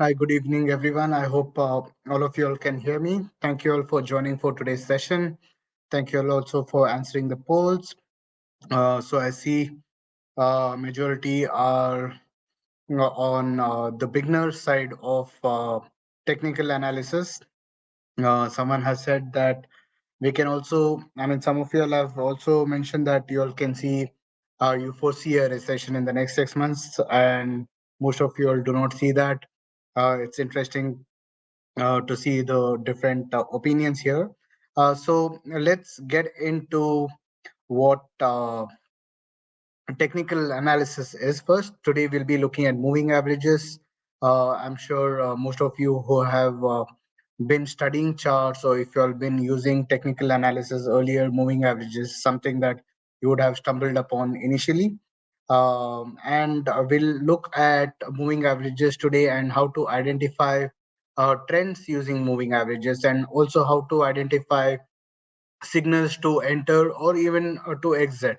Hi, good evening, everyone. I hope all of you all can hear me. Thank you all for joining for today's session. Thank you all also for answering the polls. So I see majority are on the beginner side of technical analysis. Someone has said that we can also, some of you all have also mentioned that you all can see, you foresee a recession in the next 6 months, and most of you all do not see that. It's interesting to see the different opinions here. So let's get into what technical analysis is first. Today we'll be looking at moving averages. I'm sure most of you who have been studying charts, or if you have been using technical analysis earlier, moving averages something that you would have stumbled upon initially. And we'll look at moving averages today and how to identify trends using moving averages, and also how to identify signals to enter or even to exit.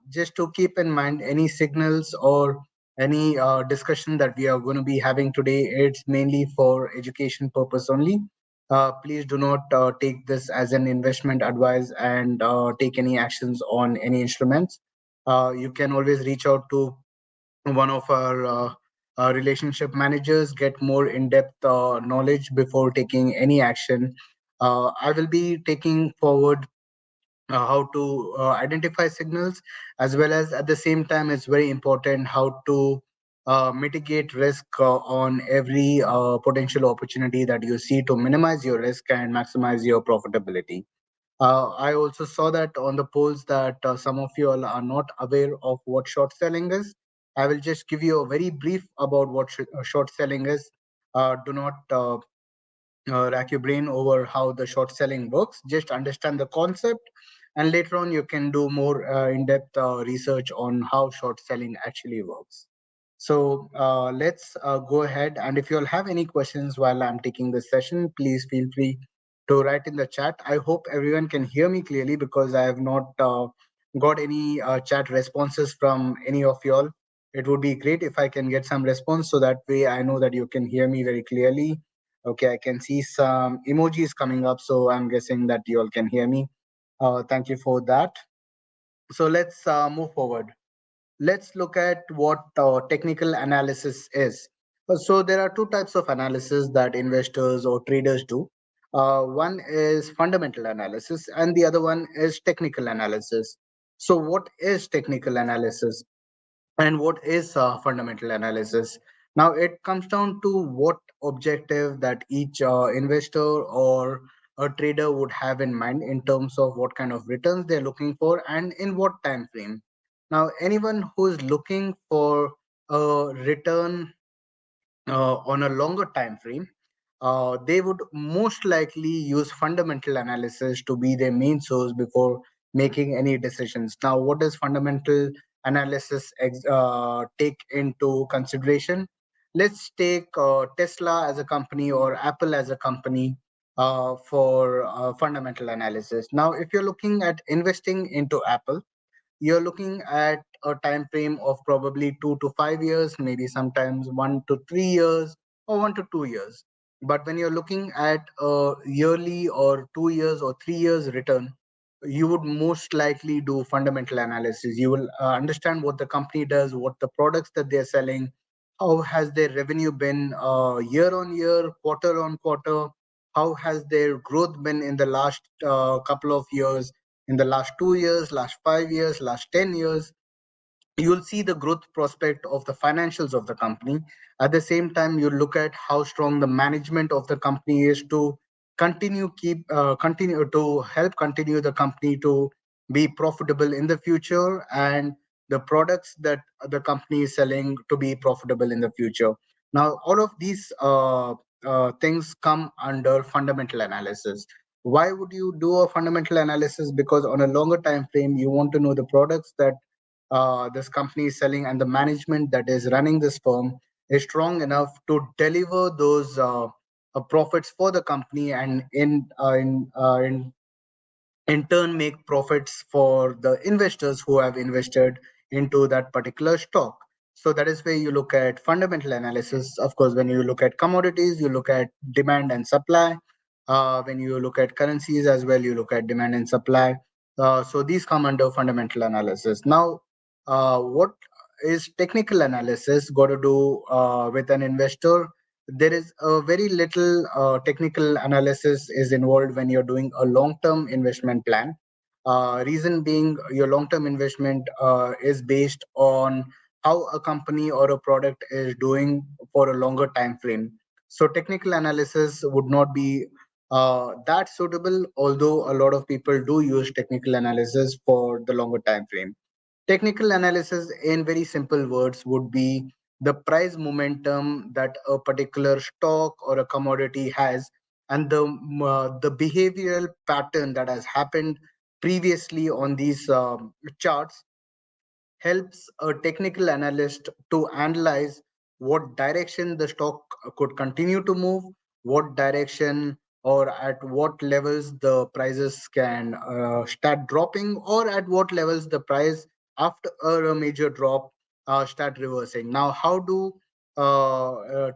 Just to keep in mind, any signals or any discussion that we are going to be having today, it's mainly for education purpose only. Please do not take this as an investment advice and take any actions on any instruments. You can always reach out to one of our relationship managers, get more in-depth knowledge before taking any action. I will be taking forward how to identify signals, as well as at the same time it's very important how to mitigate risk on every potential opportunity that you see to minimize your risk and maximize your profitability. I also saw that on the polls that some of you all are not aware of what short selling is. I will just give you a very brief about what short selling is. Do not rack your brain over how the short selling works. Just understand the concept, and later on you can do more in-depth research on how short selling actually works. So let's go ahead. And if you all have any questions while I'm taking this session, please feel free to write in the chat. I hope everyone can hear me clearly, because I have not got any chat responses from any of you all. It would be great if I can get some response, so that way I know that you can hear me very clearly. Okay, I can see some emojis coming up, so I'm guessing that you all can hear me. Thank you for that. So let's move forward. Let's look at what technical analysis is. So there are two types of analysis that investors or traders do. One is fundamental analysis, and the other one is technical analysis. So what is technical analysis? And what is fundamental analysis? Now it comes down to what objective that each investor or a trader would have in mind in terms of what kind of returns they're looking for and in what time frame. Now anyone who is looking for a return on a longer time frame, they would most likely use fundamental analysis to be their main source before making any decisions. Now, what does fundamental analysis take into consideration? Let's take Tesla as a company or Apple as a company for fundamental analysis. Now, if you're looking at investing into Apple, you're looking at a time frame of probably 2 to 5 years, maybe sometimes 1 to 3 years, or 1 to 2 years. But when you're looking at a yearly or 2 years or 3 years return, you would most likely do fundamental analysis. You will understand what the company does, what the products that they're selling, how has their revenue been year on year, quarter on quarter, how has their growth been in the last couple of years, in the last 2 years, last 5 years, last 10 years. You'll see the growth prospect of the financials of the company. At the same time, you look at how strong the management of the company is to continue to help continue the company to be profitable in the future, and the products that the company is selling to be profitable in the future. Now all of these things come under fundamental analysis. Why would you do a fundamental analysis? Because on a longer time frame, you want to know the products that this company is selling, and the management that is running this firm is strong enough to deliver those profits for the company, and in turn make profits for the investors who have invested into that particular stock. So that is where you look at fundamental analysis. Of course, when you look at commodities, you look at demand and supply. When you look at currencies as well, you look at demand and supply. So these come under fundamental analysis. Now, what is technical analysis got to do with an investor? There is a very little technical analysis is involved when you're doing a long-term investment plan. Reason being, your long-term investment is based on how a company or a product is doing for a longer time frame. So technical analysis would not be that suitable, although a lot of people do use technical analysis for the longer time frame. Technical analysis, in very simple words, would be the price momentum that a particular stock or a commodity has, and the behavioral pattern that has happened previously on these charts helps a technical analyst to analyze what direction the stock could continue to move, what direction or at what levels the prices can start dropping, or at what levels the price after a major drop start reversing. Now, how do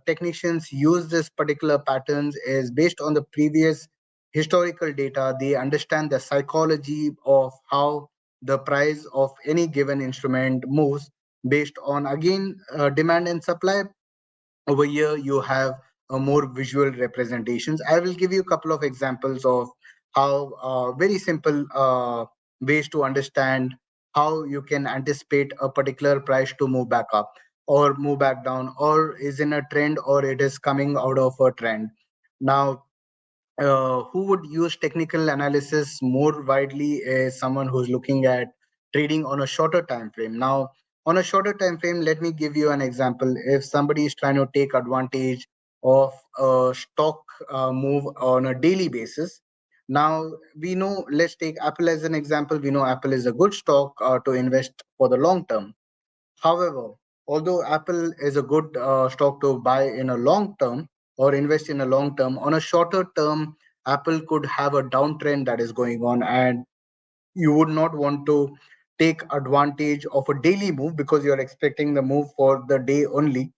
technicians use this particular patterns is based on the previous historical data. They understand the psychology of how the price of any given instrument moves based on, again, demand and supply. Over here you have a more visual representations. I will give you a couple of examples of how very simple ways to understand how you can anticipate a particular price to move back up or move back down, or is in a trend, or it is coming out of a trend. Now, who would use technical analysis more widely is someone who's looking at trading on a shorter time frame. Now, on a shorter time frame, let me give you an example. If somebody is trying to take advantage of a stock move on a daily basis, now we know, let's take Apple as an example. We know Apple is a good stock to invest for the long term. However, although Apple is a good stock to buy in a long term or invest in a long term, on a shorter term, Apple could have a downtrend that is going on, and you would not want to take advantage of a daily move because you're expecting the move for the day only.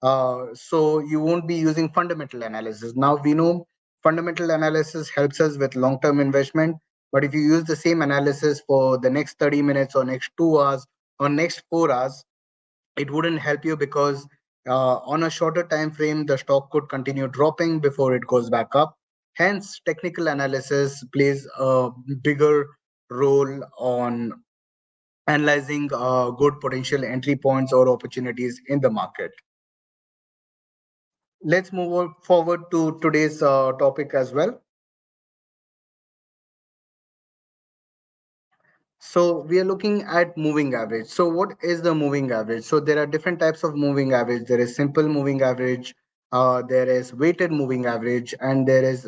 So you won't be using fundamental analysis. Now we know fundamental analysis helps us with long term investment, but if you use the same analysis for the next 30 minutes or next 2 hours or next 4 hours, it wouldn't help you because on a shorter time frame the stock could continue dropping before it goes back up. Hence technical analysis plays a bigger role on analyzing good potential entry points or opportunities in the market. Let's forward to today's topic as well. So we are looking at moving average. So what is the moving average? So there are different types of moving average. There is simple moving average, there is weighted moving average, and there is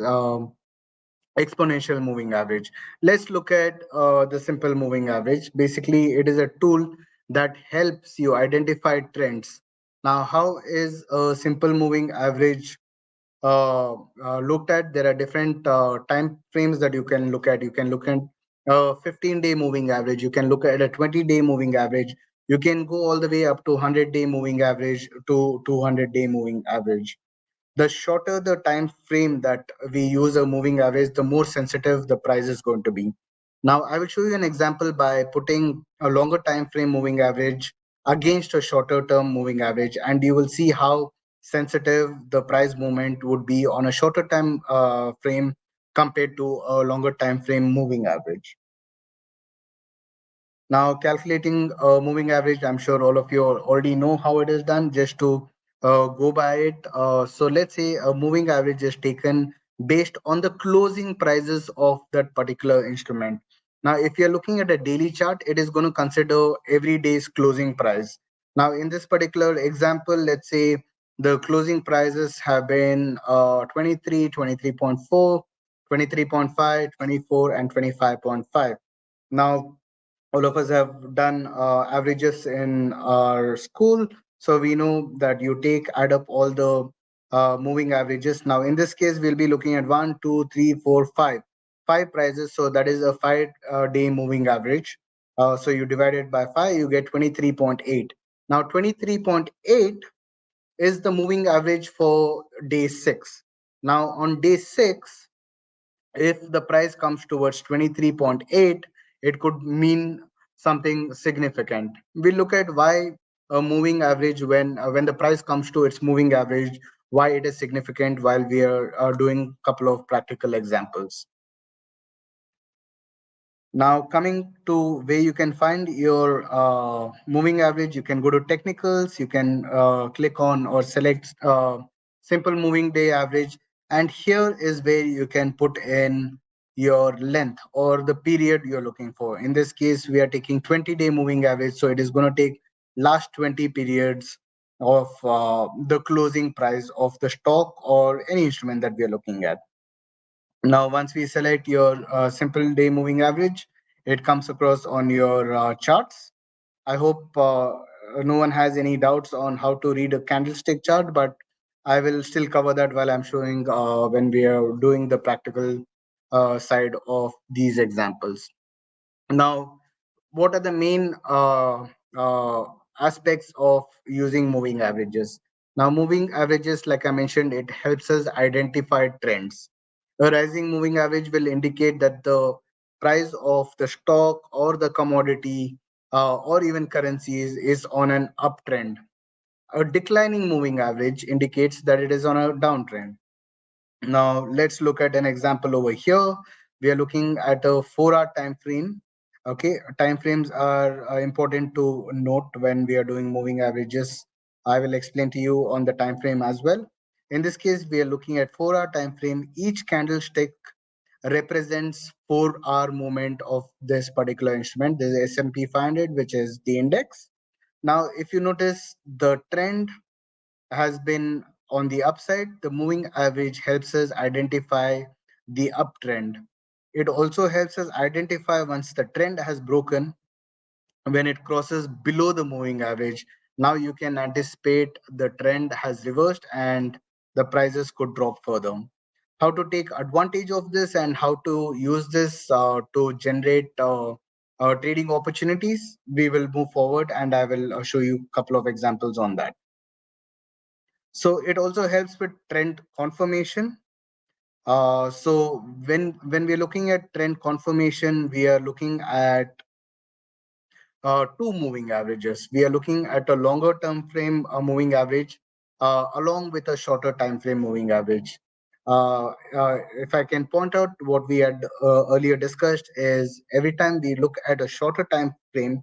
exponential moving average. Let's look at the simple moving average. Basically, it is a tool that helps you identify trends. Now, how is a simple moving average looked at? There are different time frames that you can look at. You can look at a 15-day moving average. You can look at a 20-day moving average. You can go all the way up to 100-day moving average to 200-day moving average. The shorter the time frame that we use a moving average, the more sensitive the price is going to be. Now, I will show you an example by putting a longer time frame moving average against a shorter term moving average, and you will see how sensitive the price movement would be on a shorter time frame compared to a longer time frame moving average. Now, calculating a moving average, I'm sure all of you already know how it is done. Just to go by it, so let's say a moving average is taken based on the closing prices of that particular instrument. Now, if you're looking at a daily chart, it is going to consider every day's closing price. Now, in this particular example, let's say the closing prices have been 23, 23.4, 23.5, 24, and 25.5. Now, all of us have done averages in our school, so we know that you take add up all the moving averages. Now in this case we'll be looking at 1 2 3 4 5 prices, so that is a 5 day moving average. So you divide it by 5, you get 23.8. Now 23.8 is the moving average for day 6. Now on day 6, if the price comes towards 23.8, it could mean something significant. We look at why a moving average, when the price comes to its moving average, why it is significant, while we are doing a couple of practical examples. Now, coming to where you can find your moving average, you can go to technicals, you can click on or select simple moving day average. And here is where you can put in your length or the period you're looking for. In this case, we are taking 20-day moving average. So it is going to take last 20 periods of the closing price of the stock or any instrument that we are looking at. Now, once we select your simple day moving average, it comes across on your charts. I hope no one has any doubts on how to read a candlestick chart, but I will still cover that while I'm showing when we are doing the practical side of these examples. Now, what are the main aspects of using moving averages? Now, moving averages, like I mentioned, it helps us identify trends. A rising moving average will indicate that the price of the stock or the commodity or even currencies is on an uptrend. A declining moving average indicates that it is on a downtrend. Now let's look at an example over here. We are looking at a 4-hour time frame. Okay, time frames are important to note when we are doing moving averages. I will explain to you on the time frame as well. In this case, we are looking at 4-hour time frame. Each candlestick represents 4-hour movement of this particular instrument. This is S&P 500, which is the index. Now, if you notice, the trend has been on the upside. The moving average helps us identify the uptrend. It also helps us identify once the trend has broken, when it crosses below the moving average. Now you can anticipate the trend has reversed and the prices could drop further. How to take advantage of this and how to use this to generate trading opportunities, we will move forward and I will show you a couple of examples on that. So it also helps with trend confirmation. So when we're looking at trend confirmation, we are looking at two moving averages. We are looking at a longer term frame moving average along with a shorter time frame moving average. If I can point out what we had earlier discussed is every time we look at a shorter time frame,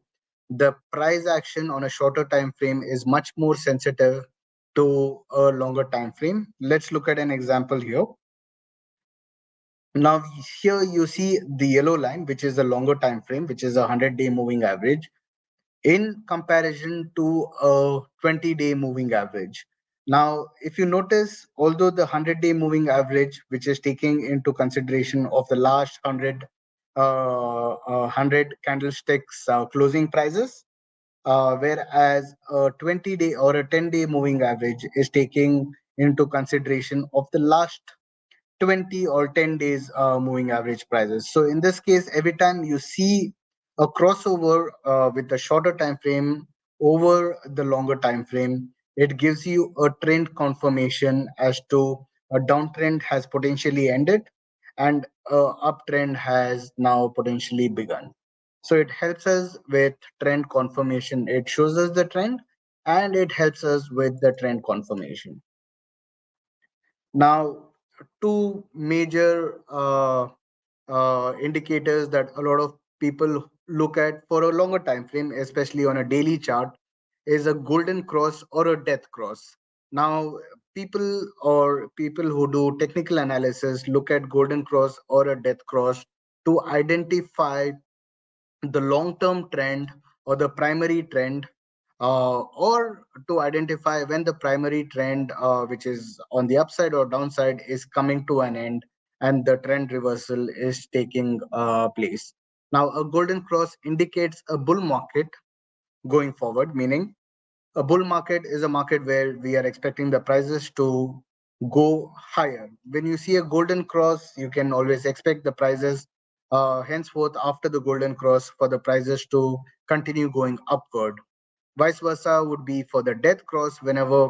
the price action on a shorter time frame is much more sensitive to a longer time frame. Let's look at an example here. Now here you see the yellow line, which is a longer time frame, which is a 100-day moving average in comparison to a 20-day moving average. Now, if you notice, although the 100-day moving average, which is taking into consideration of the last 100 candlesticks closing prices, whereas a 20-day or a 10-day moving average is taking into consideration of the last 20 or 10 days moving average prices. So in this case, every time you see a crossover with the shorter time frame over the longer time frame, it gives you a trend confirmation as to a downtrend has potentially ended and a uptrend has now potentially begun. So it helps us with trend confirmation. It shows us the trend and it helps us with the trend confirmation. Now, two major indicators that a lot of people look at for a longer time frame, especially on a daily chart, is a golden cross or a death cross. Now, people who do technical analysis look at golden cross or a death cross to identify the long-term trend or the primary trend, or to identify when the primary trend, which is on the upside or downside, is coming to an end and the trend reversal is taking place. Now, a golden cross indicates a bull market going forward, meaning a bull market is a market where we are expecting the prices to go higher. When you see a golden cross, you can always expect the prices henceforth after the golden cross for the prices to continue going upward. Vice versa would be for the death cross. Whenever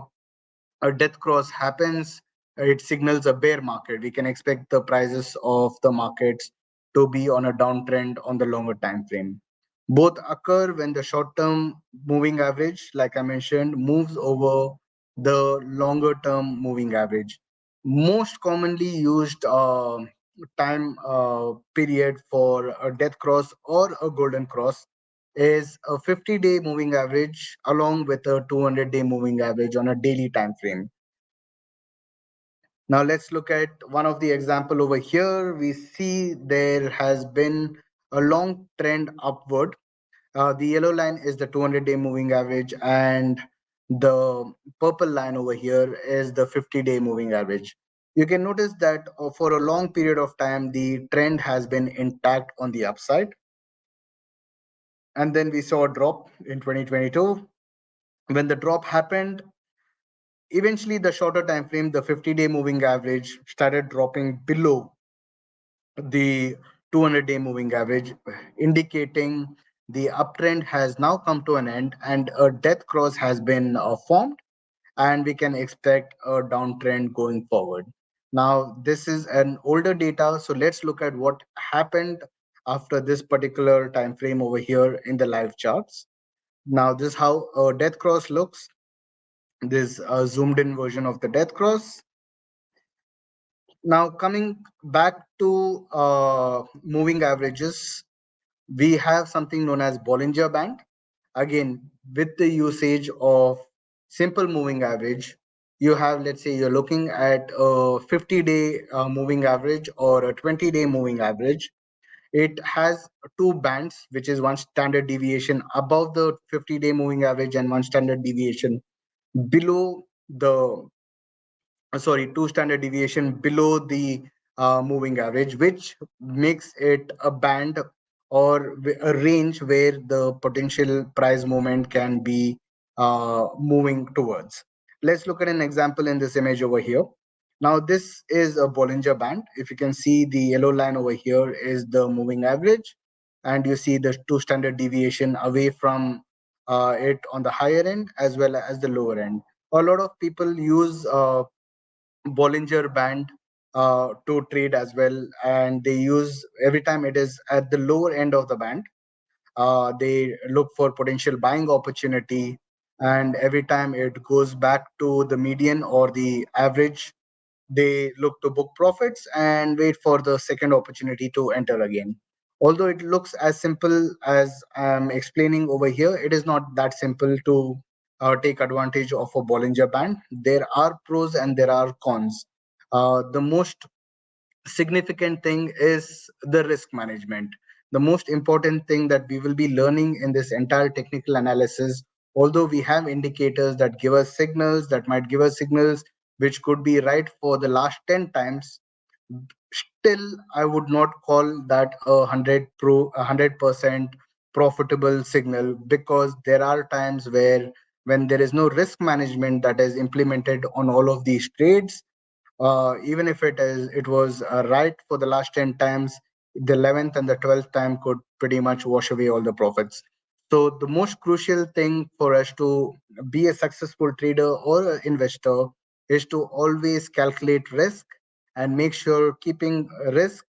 a death cross happens, it signals a bear market. We can expect the prices of the markets to be on a downtrend on the longer time frame. Both occur when the short-term moving average, like I mentioned, moves over the longer-term moving average. Most commonly used time period for a death cross or a golden cross is a 50-day moving average along with a 200-day moving average on a daily time frame. Now let's look at one of the example over here. We see there has been a long trend upward. The yellow line is the 200-day moving average, and the purple line over here is the 50-day moving average. You can notice that for a long period of time, the trend has been intact on the upside. And then we saw a drop in 2022. When the drop happened, eventually the shorter time frame, the 50-day moving average, started dropping below the 200-day moving average, indicating the uptrend has now come to an end and a death cross has been formed, and we can expect a downtrend going forward. Now, this is an older data, so let's look at what happened after this particular time frame over here in the live charts. Now, this is how a death cross looks. This zoomed in version of the death cross. Now, coming back to moving averages, we have something known as Bollinger Band. Again, with the usage of simple moving average, you have, let's say, you're looking at a 50-day moving average or a 20-day moving average. It has two bands, which is one standard deviation above the 50-day moving average and one standard deviation below the two standard deviation below the moving average, which makes it a band or a range where the potential price movement can be moving towards. Let's look at an example in this image over here. Now, this is a Bollinger Band. If you can see, the yellow line over here is the moving average, and you see the two standard deviation away from it on the higher end as well as the lower end. A lot of people use Bollinger Band to trade as well, and they use every time it is at the lower end of the band. They look for potential buying opportunity, and every time it goes back to the median or the average, they look to book profits and wait for the second opportunity to enter again. Although it looks as simple as I'm explaining over here, it is not that simple to take advantage of a Bollinger Band. There are pros and there are cons. The most significant thing is the risk management. The most important thing that we will be learning in this entire technical analysis, although we have indicators that give us signals, that might give us signals which could be right for the last 10 times, still I would not call that a 100% profitable signal, because there are times where when there is no risk management that is implemented on all of these trades, even if it was right for the last 10 times, the 11th and the 12th time could pretty much wash away all the profits. So the most crucial thing for us to be a successful trader or an investor is to always calculate risk and make sure keeping risk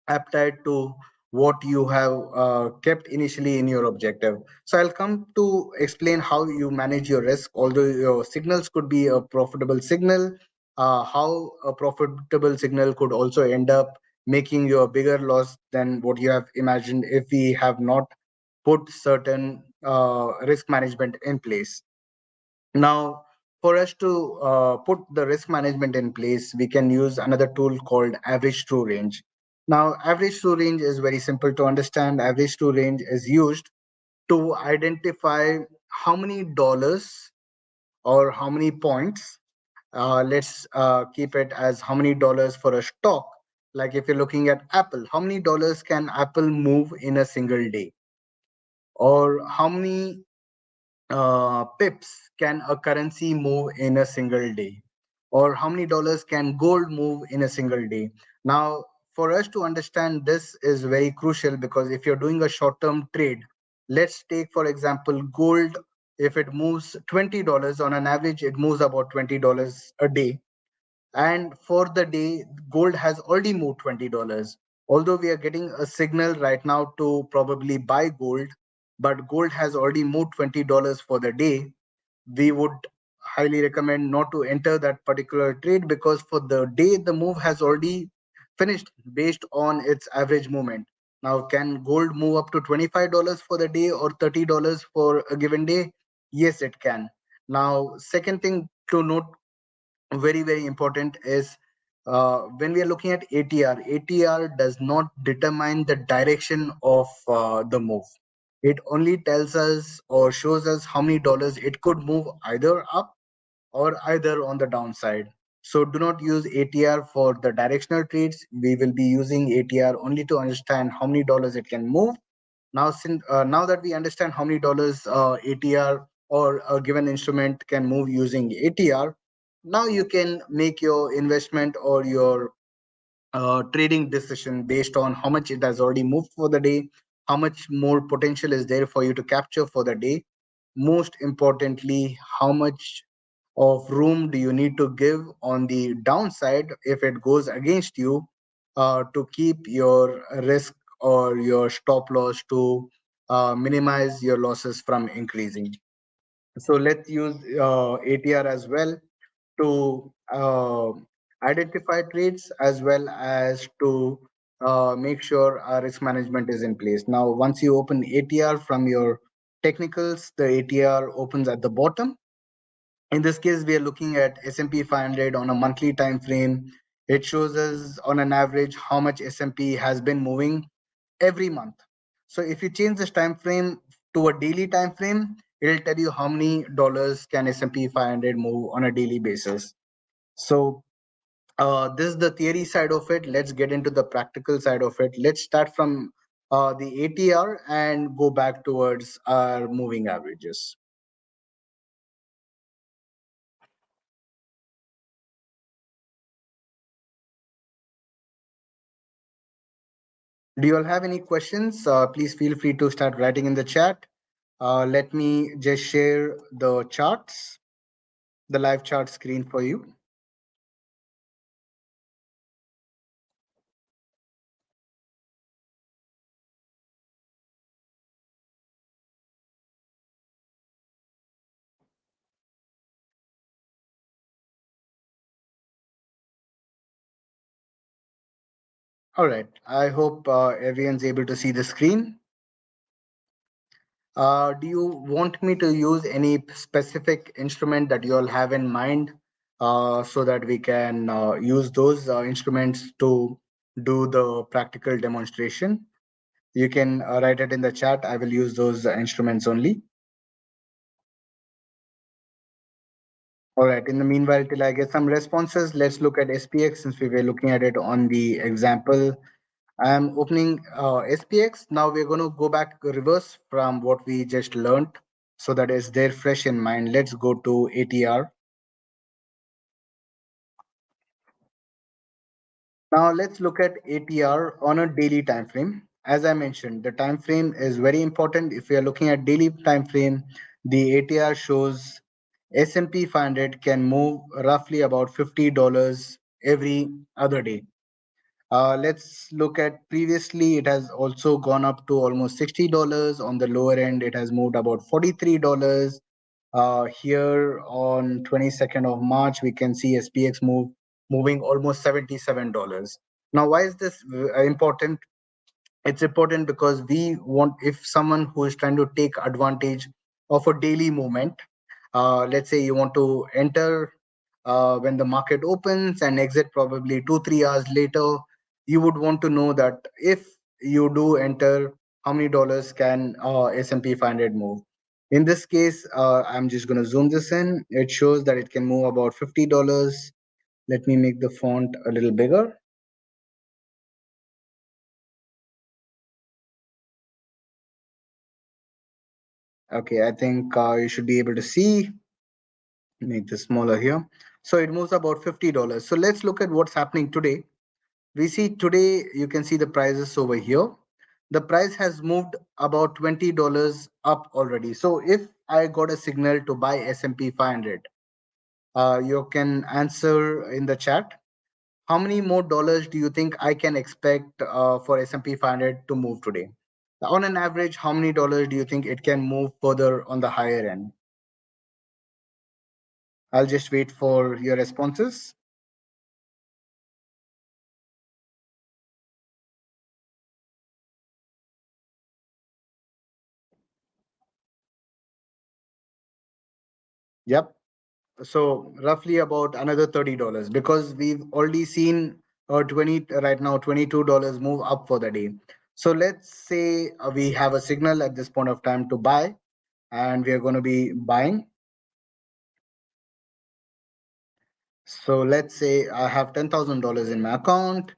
appetite to what you have kept initially in your objective. So I'll come to explain how you manage your risk, although your signals could be a profitable signal, how a profitable signal could also end up making you a bigger loss than what you have imagined if we have not put certain risk management in place. Now, for us to put the risk management in place, we can use another tool called average true range. Now, average true range is very simple to understand. Average true range is used to identify how many dollars or how many points. Let's keep it as how many dollars for a stock. Like if you're looking at Apple, how many dollars can Apple move in a single day? Or how many pips can a currency move in a single day, or how many dollars can gold move in a single day. Now, for us to understand this is very crucial, because if you're doing a short term trade, let's take for example gold if it moves $20 on an average, it moves about $20 a day. And for the day, gold has already moved $20. Although we are getting a signal right now to probably buy gold, but gold has already moved $20 for the day. We would highly recommend not to enter that particular trade, because for the day the move has already finished based on its average movement. Now, can gold move up to $25 for the day or $30 for a given day? Yes, it can. Now, second thing to note, very very important, is when we are looking at ATR does not determine the direction of the move. It only tells us or shows us how many dollars it could move either up or either on the downside. So do not use ATR for the directional trades. We will be using ATR only to understand how many dollars it can move. Now, now that we understand how many dollars ATR or a given instrument can move using ATR, now you can make your investment or your trading decision based on how much it has already moved for the day, how much more potential is there for you to capture for the day. Most importantly, how much of room do you need to give on the downside if it goes against you, to keep your risk or your stop loss to minimize your losses from increasing. So let's use ATR as well to identify trades, as well as to make sure our risk management is in place. Now, once you open ATR from your technicals, the ATR opens at the bottom. In this case, we are looking at S&P 500 on a monthly time frame. It shows us on an average how much S&P has been moving every month. So if you change this time frame to a daily time frame, it'll tell you how many dollars can S&P 500 move on a daily basis. So this is the theory side of it. Let's get into the practical side of it. Let's start from the ATR and go back towards our moving averages. Do you all have any questions? Please feel free to start writing in the chat. Let me just share the charts, the live chart screen for you. All right. I hope everyone's able to see the screen. Do you want me to use any specific instrument that you all have in mind, so that we can use those instruments to do the practical demonstration? You can write it in the chat. I will use those instruments only. All right. In the meanwhile, till I get some responses, let's look at SPX, since we were looking at it on the example. I'm opening SPX. Now we're going to go back reverse from what we just learned, so that is there fresh in mind. Let's go to ATR. Now let's look at ATR on a daily time frame. As I mentioned, the time frame is very important. If we are looking at daily time frame, the ATR shows S&P 500 can move roughly about $50 every other day. Let's look at previously, it has also gone up to almost $60. On the lower end, it has moved about $43. Here on 22nd of March, we can see SPX moving almost $77. Now, why is this important? It's important because we want, if someone who is trying to take advantage of a daily movement, let's say you want to enter when the market opens and exit probably 2 3 hours later, you would want to know that if you do enter, how many dollars can S&P 500 move. In this case, I'm just going to zoom this in. It shows that it can move about $50. Let me make the font a little bigger. Okay, I think you should be able to see. Make this smaller here. So it moves about $50. So let's look at what's happening today. We see today, you can see the prices over here. the price has moved about $20 up already. So if I got a signal to buy S&P 500, you can answer in the chat. How many more dollars do you think I can expect for S&P 500 to move today? On an average, how many dollars do you think it can move further on the higher end? I'll just wait for your responses. Yep. So roughly about another $30 because we've already seen 20 right now $22 move up for the day. So let's say we have a signal at this point of time to buy, and we are going to be buying. So let's say I have $10,000 in my account.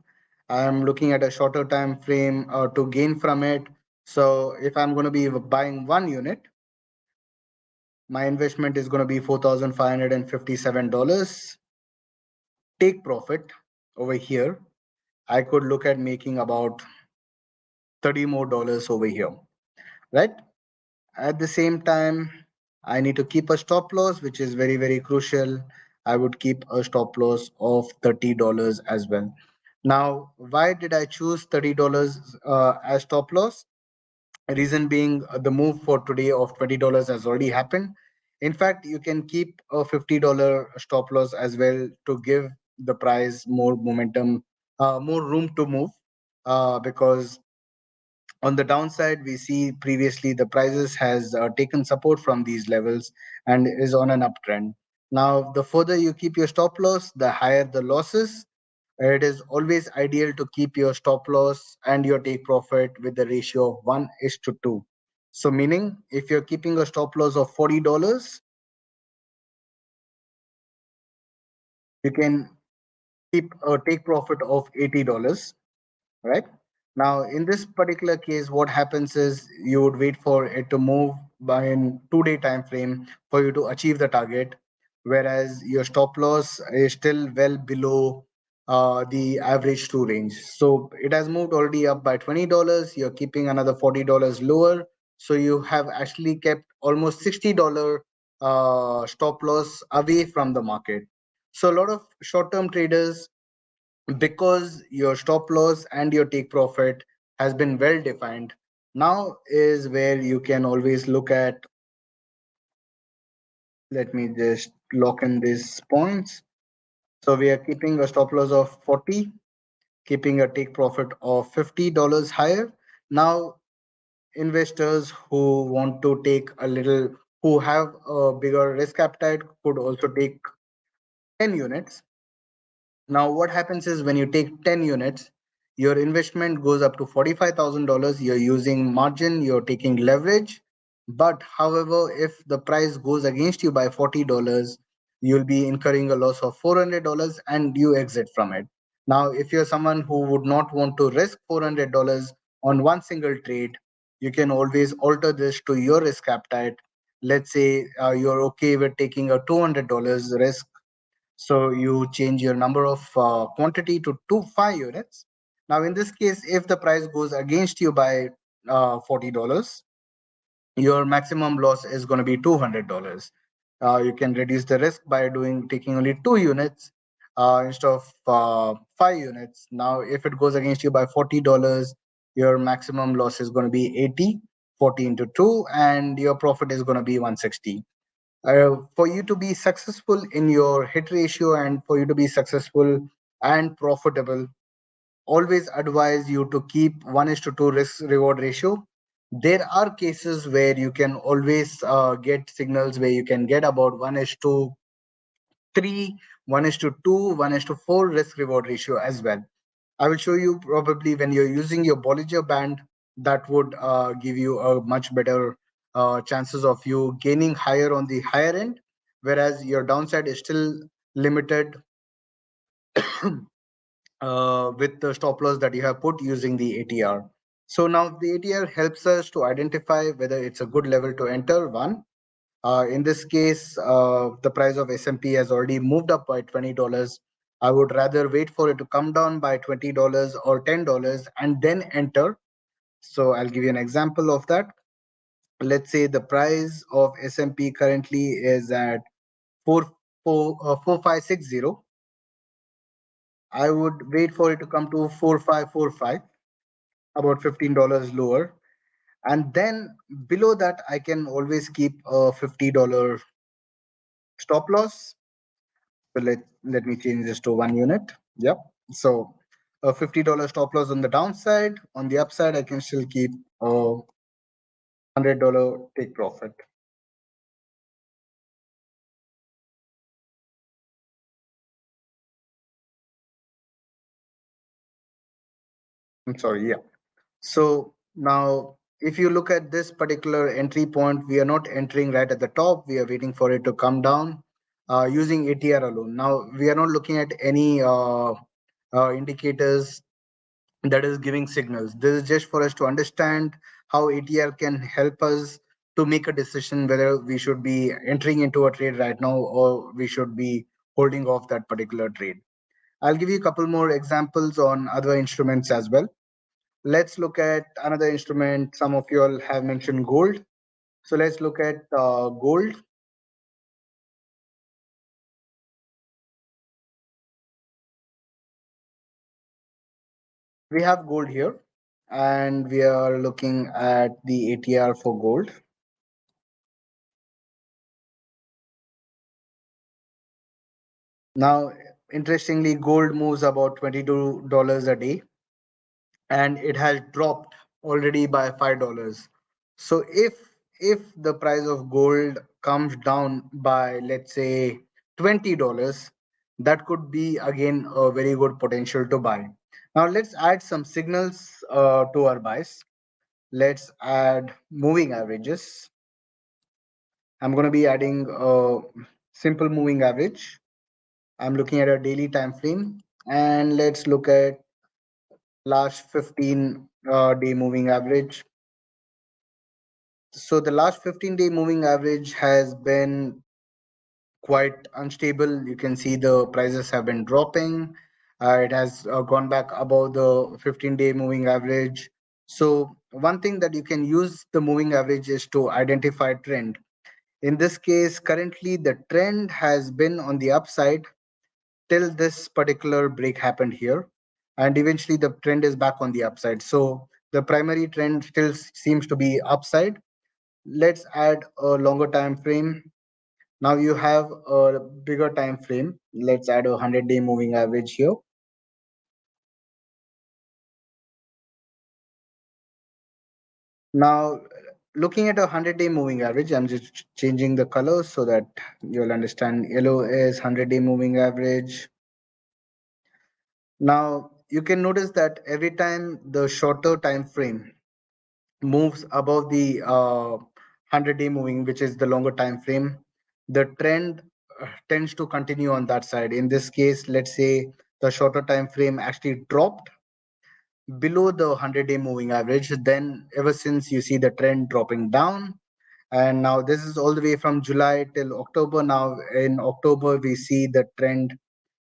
I'm looking at a shorter time frame to gain from it. So if I'm going to be buying 1 unit, my investment is going to be $4,557. Take profit over here. I could look at making about $30 more over here, right? At the same time, I need to keep a stop loss, which is very, very crucial. I would keep a stop loss of $30 as well. Now, why did I choose $30 as stop loss? Reason being, the move for today of $20 has already happened. In fact, you can keep a $50 stop loss as well to give the price more momentum, more room to move, because on the downside, we see previously the prices has taken support from these levels and is on an uptrend. Now, the further you keep your stop loss, the higher the losses. It is always ideal to keep your stop loss and your take profit with the ratio of 1:2. So, meaning if you're keeping a stop loss of $40, you can keep a take profit of $80. Right now, in this particular case, what happens is you would wait for it to move by in 2 day time frame for you to achieve the target, whereas your stop loss is still well below the average two range. So it has moved already up by $20. You're keeping another $40 lower, so you have actually kept almost $60 stop loss away from the market. So a lot of short-term traders, because your stop loss and your take profit has been well defined, now is where you can always look at. Let me just lock in these points. So we are keeping a stop loss of 40, keeping a take profit of $50 higher. Now, investors who want to take a little, who have a bigger risk appetite, could also take 10 units. Now, what happens is when you take 10 units, your investment goes up to $45,000. You're using margin, you're taking leverage. But however, if the price goes against you by $40, you'll be incurring a loss of $400 and you exit from it. Now, if you're someone who would not want to risk $400 on one single trade, you can always alter this to your risk appetite. Let's say you're okay with taking a $200 risk, so you change your number of quantity to 5 units. Now, in this case, if the price goes against you by $40, your maximum loss is going to be $200. You can reduce the risk by taking only 2 units instead of 5 units. Now, if it goes against you by $40, your maximum loss is going to be 80, 40 into 2, and your profit is going to be 160. For you to be successful in your hit ratio and for you to be successful and profitable, always advise you to keep 1:2 risk reward ratio. There are cases where you can always get signals where you can get about 1:3, 1:2, 1:4 risk reward ratio as well. I will show you probably when you're using your Bollinger Band, that would give you a much better chances of you gaining higher on the higher end, whereas your downside is still limited with the stop loss that you have put using the ATR. So now the ATR helps us to identify whether it's a good level to enter. One, in this case, the price of S&P has already moved up by $20. I would rather wait for it to come down by $20 or $10 and then enter. So I'll give you an example of that. Let's say the price of S&P currently is at 4560. I would wait for it to come to 4545, about $15 lower. And then below that, I can always keep a $50 stop loss. So let me change this to 1 unit. Yep. So a $50 stop loss on the downside. On the upside, I can still keep a $100 take profit. I'm sorry. Yeah. So now, if you look at this particular entry point, we are not entering right at the top. We are waiting for it to come down using ATR alone. Now, we are not looking at any indicators that is giving signals. This is just for us to understand how ATR can help us to make a decision whether we should be entering into a trade right now or we should be holding off that particular trade. I'll give you a couple more examples on other instruments as well. Let's look at another instrument. Some of you all have mentioned gold. So let's look at gold. We have gold here, and we are looking at the ATR for gold. Now, interestingly, gold moves about $22 a day, and it has dropped already by $5. So if the price of gold comes down by, let's say, $20, that could be again a very good potential to buy. Now let's add some signals to our buys. Let's add moving averages. I'm going to be adding a simple moving average. I'm looking at a daily time frame, and let's look at last 15 day moving average. So the last 15-day moving average has been quite unstable. You can see the prices have been dropping. It has gone back above the 15-day moving average. So one thing that you can use the moving average is to identify trend. In this case, currently the trend has been on the upside till this particular break happened here, and eventually the trend is back on the upside. So the primary trend still seems to be upside. Let's add a longer time frame. Now you have a bigger time frame. Let's add a 100-day moving average here. Now, looking at a 100-day moving average, I'm just changing the color so that you'll understand. Yellow is 100-day moving average. Now, you can notice that every time the shorter time frame moves above the 100-day moving, which is the longer time frame, the trend tends to continue on that side. In this case, let's say the shorter time frame actually dropped below the 100-day moving average. Then ever since, you see the trend dropping down, and now this is all the way from July till October. Now in October, we see the trend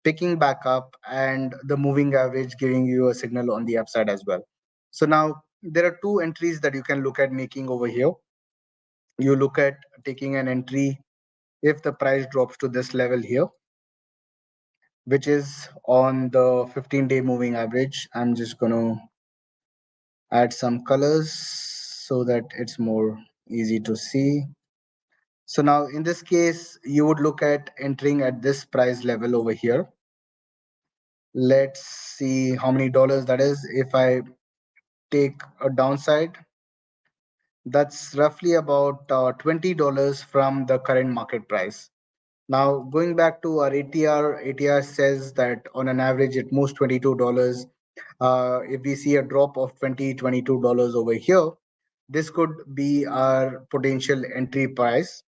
picking back up and the moving average giving you a signal on the upside as well. So now there are two entries that you can look at making over here. You look at taking an entry if the price drops to this level here, which is on the 15-day moving average. I'm just going to add some colors so that it's more easy to see. So now in this case, you would look at entering at this price level over here. Let's see how many dollars that is. If I take a downside, that's roughly about $20 from the current market price. Now, going back to our ATR, ATR says that on an average it moves $22. If we see a drop of $22 over here, this could be our potential entry price.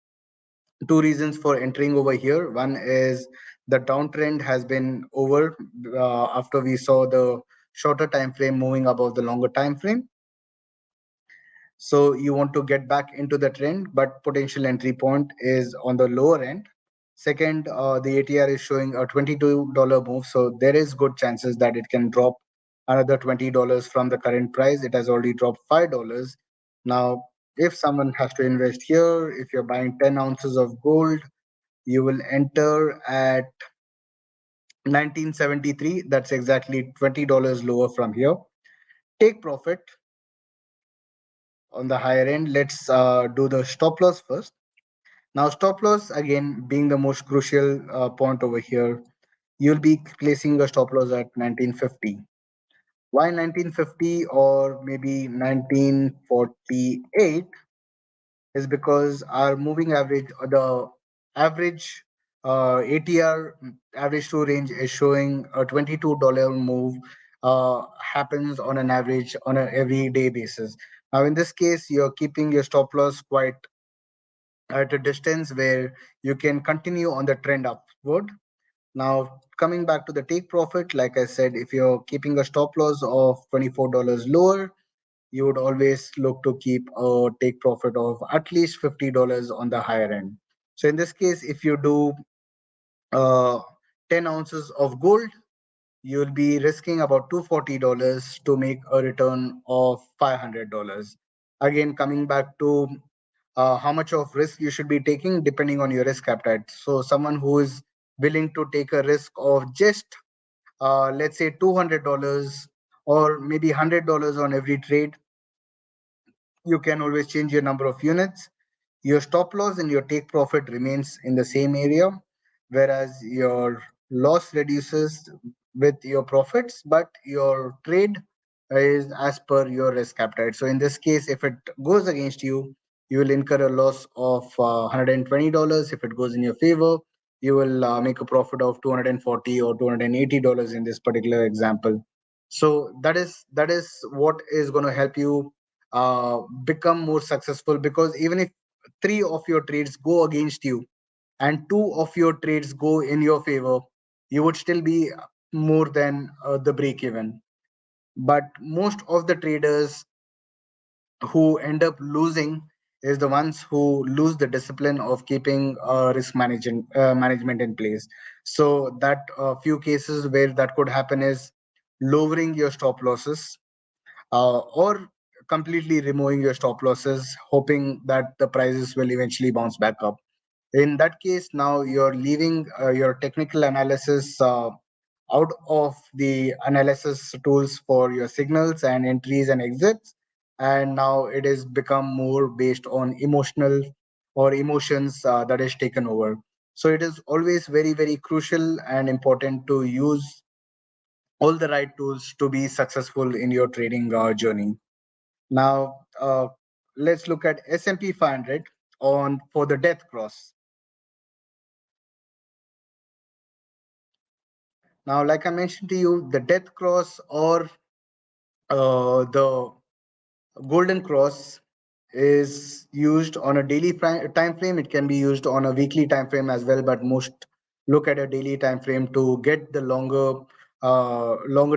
Two reasons for entering over here. One is the downtrend has been over after we saw the shorter time frame moving above the longer time frame. So you want to get back into the trend, but potential entry point is on the lower end. Second, the ATR is showing a $22 move, so there is good chances that it can drop another $20 from the current price. It has already dropped $5. Now, if someone has to invest here, if you're buying 10 ounces of gold, you will enter at 1973. That's exactly $20 lower from here. Take profit on the higher end. Let's do the stop loss first. Now, stop loss again being the most crucial point over here. You'll be placing a stop loss at 1950. Why 1950 or maybe 1948 is because our moving average, the average ATR, average to range, is showing a $22 move happens on an average on an everyday basis. Now, in this case, you're keeping your stop loss quite at a distance where you can continue on the trend upward. Now, coming back to the take profit, like I said, if you're keeping a stop loss of $24 lower, you would always look to keep a take profit of at least $50 on the higher end. So in this case, if you do uh, 10 ounces of gold, you'll be risking about $240 to make a return of $500. Again, coming back to how much of risk you should be taking depending on your risk appetite. So someone who is willing to take a risk of just let's say $200 or maybe $100 on every trade, you can always change your number of units. Your stop loss and your take profit remains in the same area, whereas your loss reduces with your profits, but your trade is as per your risk appetite. So in this case, if it goes against you, you will incur a loss of $120. If it goes in your favor, you will make a profit of 240 or $280 in this particular example. So that is what is going to help you become more successful, because even if three of your trades go against you and two of your trades go in your favor, you would still be more than the break even. But most of the traders who end up losing is the ones who lose the discipline of keeping management in place. So that few cases where that could happen is lowering your stop losses, or completely removing your stop losses, hoping that the prices will eventually bounce back up. In that case, now you're leaving your technical analysis out of the analysis tools for your signals and entries and exits, and now it is become more based on emotional or emotions that is taken over. So it is always very, very crucial and important to use all the right tools to be successful in your trading journey. Now, let's look at S&P 500 on for the death cross. Now, like I mentioned to you, the death cross or the golden cross is used on a daily time frame. It can be used on a weekly time frame as well, but most look at a daily time frame to get the longer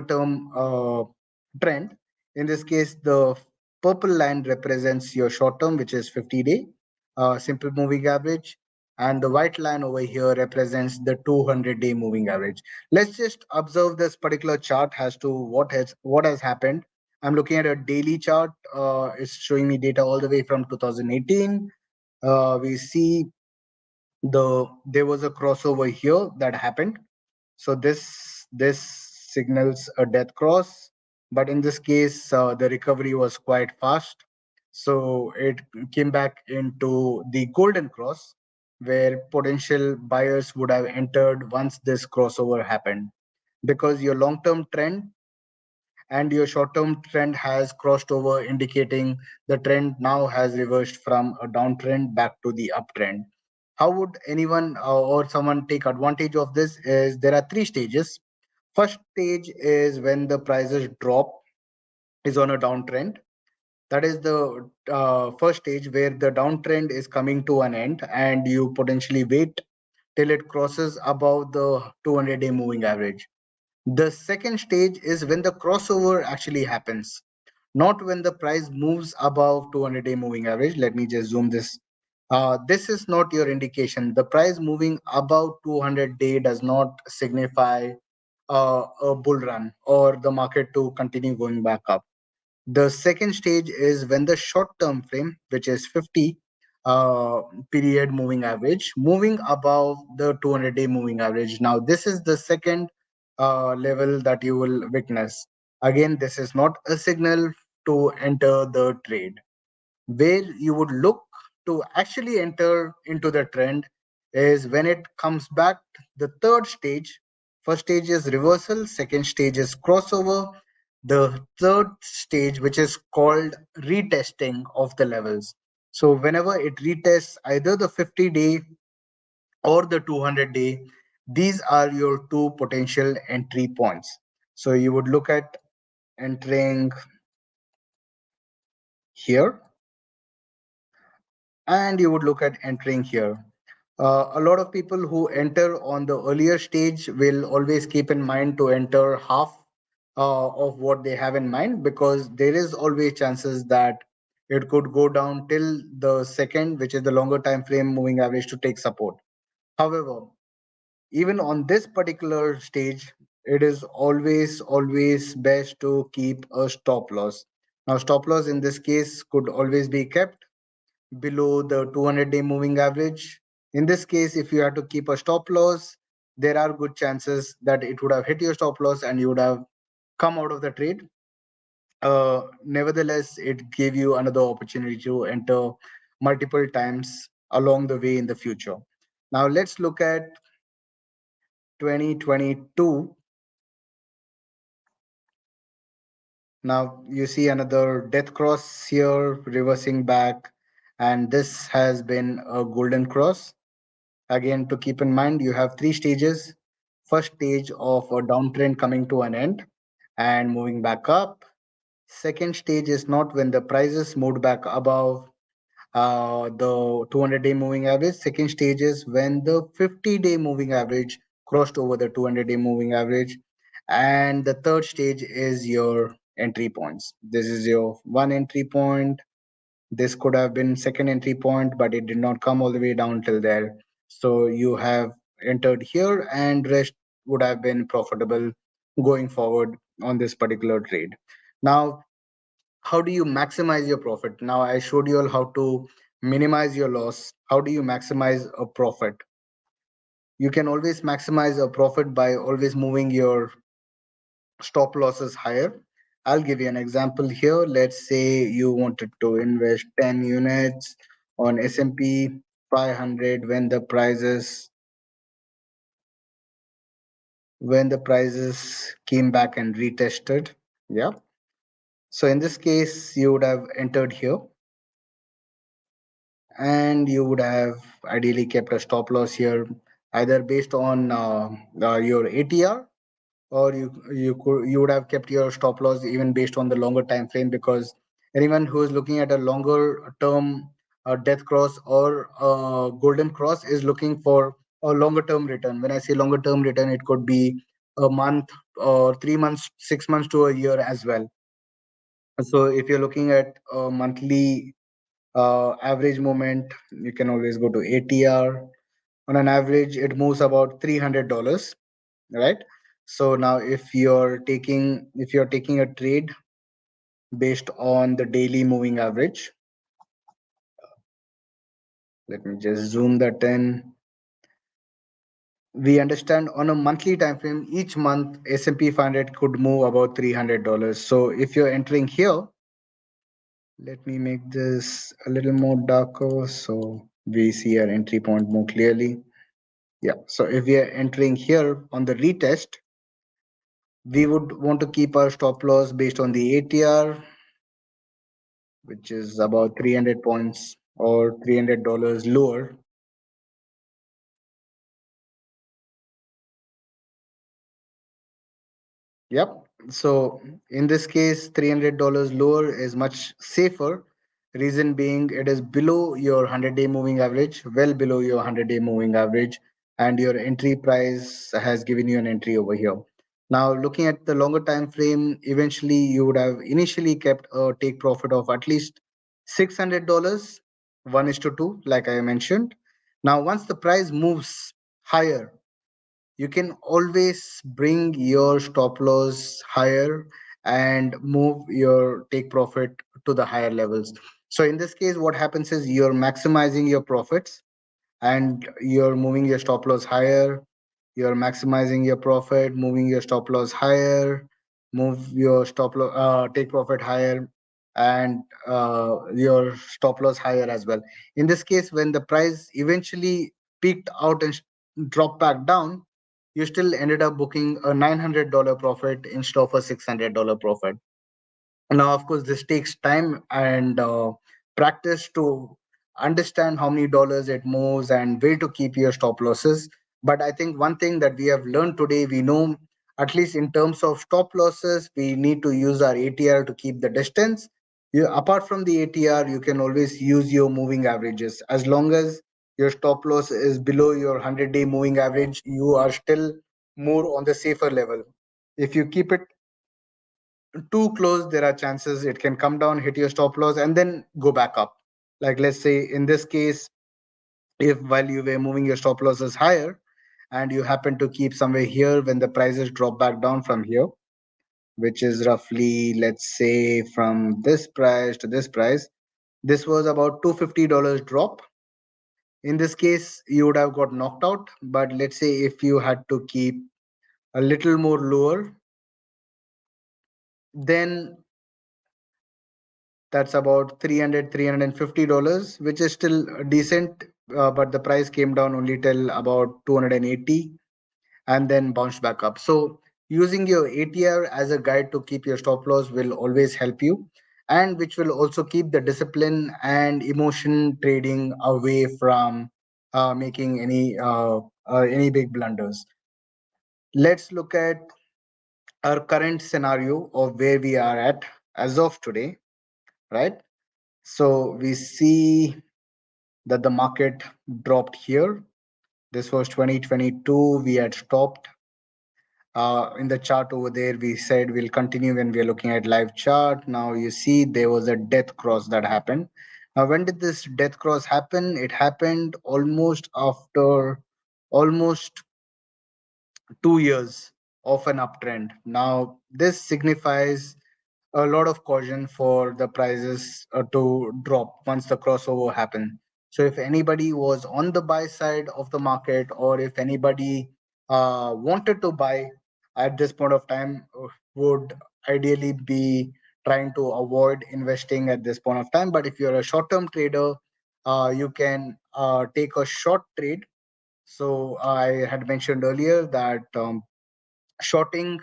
term trend. In this case, the purple line represents your short term, which is 50-day simple moving average, and the white line over here represents the 200-day moving average. Let's just observe this particular chart as to what has happened. I'm looking at a daily chart. It's showing me data all the way from 2018. We see there was a crossover here that happened. So this signals a death cross, but in this case, the recovery was quite fast. So it came back into the golden cross, where potential buyers would have entered once this crossover happened, because your long-term trend and your short-term trend has crossed over, indicating the trend now has reversed from a downtrend back to the uptrend. How would anyone or someone take advantage of this? Is there are three stages. First stage is when the prices drop, is on a downtrend. That is the first stage where the downtrend is coming to an end, and you potentially wait till it crosses above the 200-day moving average. The second stage is when the crossover actually happens, not when the price moves above 200-day moving average. Let me just zoom this. This is not your indication. The price moving above 200-day does not signify a bull run or the market to continue going back up. The second stage is when the short term frame, which is 50 period moving average, moving above the 200-day moving average. Now, this is the second level that you will witness. Again, this is not a signal to enter the trade. Where you would look to actually enter into the trend is when it comes back. The third stage, first stage is reversal, second stage is crossover, the third stage, which is called retesting of the levels. So whenever it retests either the 50-day or the 200-day, these are your two potential entry points. So you would look at entering here, and you would look at entering here. A lot of people who enter on the earlier stage will always keep in mind to enter half of what they have in mind, because there is always chances that it could go down till the second, which is the longer time frame moving average, to take support. However, even on this particular stage, it is always best to keep a stop loss. Now, stop loss in this case could always be kept below the 200-day moving average. In this case, if you had to keep a stop loss, there are good chances that it would have hit your stop loss and you would have come out of the trade. Nevertheless, it gave you another opportunity to enter multiple times along the way in the future. Now, let's look at 2022. Now, you see another death cross here reversing back, and this has been a golden cross. Again, to keep in mind, you have three stages. First stage of a downtrend coming to an end and moving back up. Second stage is not when the prices moved back above the 200-day moving average. Second stage is when the 50-day moving average crossed over the 200-day moving average. And the third stage is your entry points. This is your one entry point. This could have been second entry point, but it did not come all the way down till there. So you have entered here, and rest would have been profitable going forward on this particular trade. Now, how do you maximize your profit? Now, I showed you all how to minimize your loss. How do you maximize a profit? You can always maximize a profit by always moving your stop losses higher. I'll give you an example here. Let's say you wanted to invest 10 units on S&P 500 when the prices came back and retested. Yeah. So in this case, you would have entered here, and you would have ideally kept a stop loss here, either based on your ATR, or you would have kept your stop loss even based on the longer time frame, because anyone who is looking at a longer term death cross or golden cross is looking for a longer term return. When I say longer term return, it could be a month or 3 months, 6 months to a year as well. So if you're looking at a monthly average movement, you can always go to ATR. On an average, it moves about $300, right? So now if you're taking a trade based on the daily moving average, let me just zoom that in. We understand on a monthly time frame, each month S&P 500 could move about $300. So if you're entering here, let me make this a little more darker so we see our entry point more clearly. Yeah, so if we are entering here on the retest, we would want to keep our stop loss based on the ATR, which is about 300 points or $300 lower. Yep. So in this case, $300 lower is much safer. Reason being, it is below your 100-day moving average, well below your 100-day moving average, and your entry price has given you an entry over here. Now, looking at the longer time frame, eventually you would have initially kept a take profit of at least $600, 1:2, like I mentioned. Now, once the price moves higher, you can always bring your stop loss higher and move your take profit to the higher levels. So in this case, what happens is you're maximizing your profits and you're moving your stop loss higher. You're maximizing your profit, moving your stop loss higher, move your stop loss, take profit higher, and your stop loss higher as well. In this case, when the price eventually peaked out and dropped back down, you still ended up booking a $900 profit instead of a $600 profit. Now, of course, this takes time and practice to understand how many dollars it moves and where to keep your stop losses. But I think one thing that we have learned today, we know at least in terms of stop losses, we need to use our ATR to keep the distance. Apart from the ATR, you can always use your moving averages. As long as your stop loss is below your 100-day moving average, you are still more on the safer level. If you keep it too close, there are chances it can come down, hit your stop loss, and then go back up. Like let's say in this case, if while you were moving your stop losses higher and you happen to keep somewhere here when the prices drop back down from here, which is roughly, let's say, from this price to this price, this was about $250 drop. In this case, you would have got knocked out. But let's say if you had to keep a little more lower, then that's about 350 dollars, which is still decent, but the price came down only till about 280 and then bounced back up. So using your ATR as a guide to keep your stop loss will always help you, and which will also keep the discipline and emotion trading away from making any big blunders. Let's look at our current scenario of where we are at as of today, right? So we see that the market dropped here. This was 2022. We had stopped. In the chart over there, we said we'll continue when we're looking at live chart. Now you see there was a death cross that happened. Now, when did this death cross happen? It happened almost after almost 2 years of an uptrend. Now, this signifies a lot of caution for the prices to drop once the crossover happened. So if anybody was on the buy side of the market, or if anybody wanted to buy at this point of time, would ideally be trying to avoid investing at this point of time. But if you're a short-term trader, you can take a short trade. So I had mentioned earlier that shorting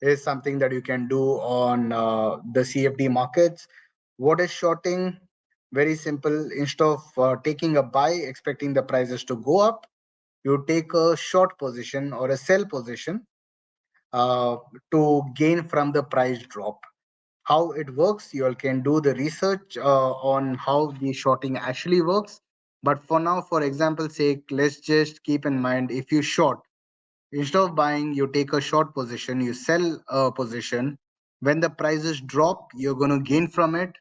is something that you can do on the CFD markets. What is shorting? Very simple. Instead of taking a buy, expecting the prices to go up, you take a short position or a sell position uh, to gain from the price drop. How it works, you all can do the research on how the shorting actually works. But for now, for example's sake, let's just keep in mind if you short, instead of buying, you take a short position, you sell a position. When the prices drop, you're going to gain from it.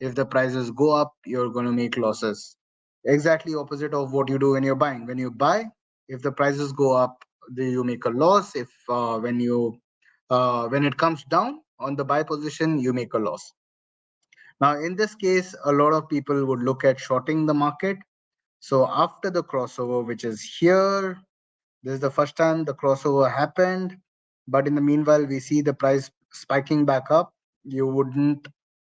If the prices go up, you're going to make losses. Exactly opposite of what you do when you're buying. When you buy, if the prices go up, you make a loss. If when it comes down on the buy position, you make a loss. Now, in this case, a lot of people would look at shorting the market. So after the crossover, which is here, this is the first time the crossover happened, but in the meanwhile, we see the price spiking back up. You wouldn't